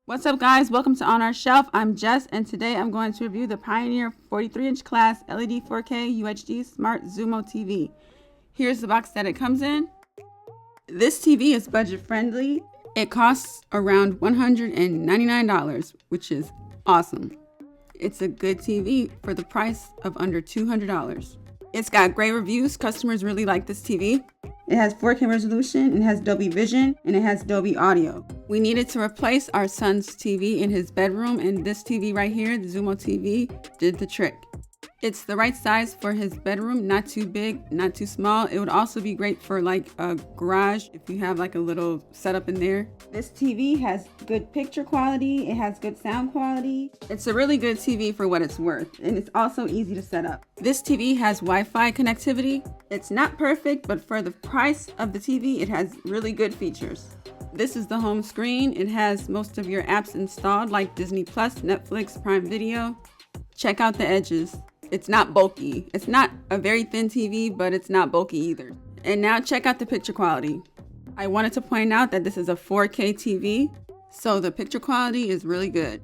What's up guys, welcome to Onourshelf. I'm Jess and today I'm going to review the Pioneer 43-inch class LED 4K UHD Smart Xumo TV. Here's the box that it comes in. This TV is budget friendly. It costs around $199, which is awesome. It's a good TV for the price of under $200. It's got great reviews. Customers really like this TV. It has 4K resolution, it has Dolby Vision, and it has Dolby Audio. We needed to replace our son's TV in his bedroom, and this TV right here, the Xumo TV, did the trick. It's the right size for his bedroom, not too big, not too small. It would also be great for like a garage if you have like a little setup in there. This TV has good picture quality, it has good sound quality. It's a really good TV for what it's worth, and it's also easy to set up. This TV has Wi-Fi connectivity. It's not perfect, but for the price of the TV, it has really good features. This is the home screen. It has most of your apps installed like Disney+, Netflix, Prime Video. Check out the edges. It's not bulky. It's not a very thin TV, but it's not bulky either. And now check out the picture quality. I wanted to point out that this is a 4K TV, so the picture quality is really good.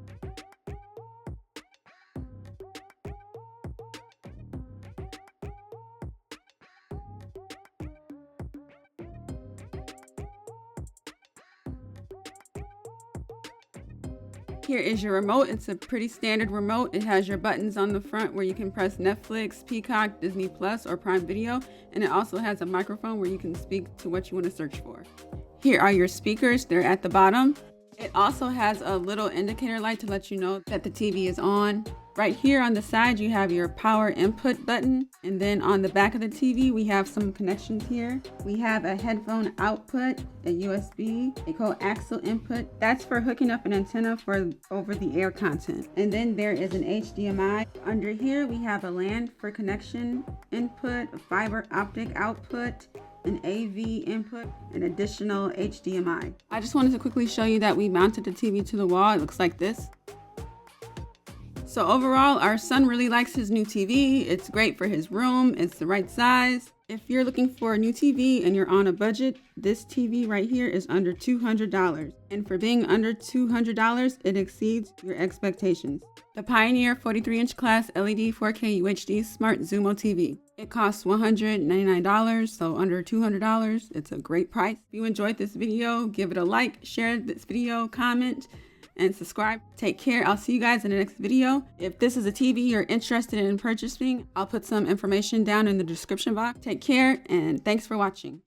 Here is your remote. It's a pretty standard remote. It has your buttons on the front where you can press Netflix, Peacock, Disney+, or Prime Video. And it also has a microphone where you can speak to what you want to search for. Here are your speakers. They're at the bottom. It also has a little indicator light to let you know that the TV is on. Right here on the side, you have your power input button. And then on the back of the TV, we have some connections here. We have a headphone output, a USB, a coaxial input. That's for hooking up an antenna for over-the-air content. And then there is an HDMI. Under here, we have a LAN for connection input, a fiber optic output, an AV input, an additional HDMI. I just wanted to quickly show you that we mounted the TV to the wall. It looks like this. So overall, our son really likes his new TV. It's great for his room. It's the right size. If you're looking for a new TV and you're on a budget, this TV right here is under $200. And for being under $200, it exceeds your expectations. The Pioneer 43-inch class LED 4K UHD Smart Xumo TV. It costs $199, so under $200. It's a great price. If you enjoyed this video, give it a like, share this video, comment, and subscribe. Take care. I'll see you guys in the next video. If this is a TV you're interested in purchasing, I'll put some information down in the description box. Take care, and thanks for watching.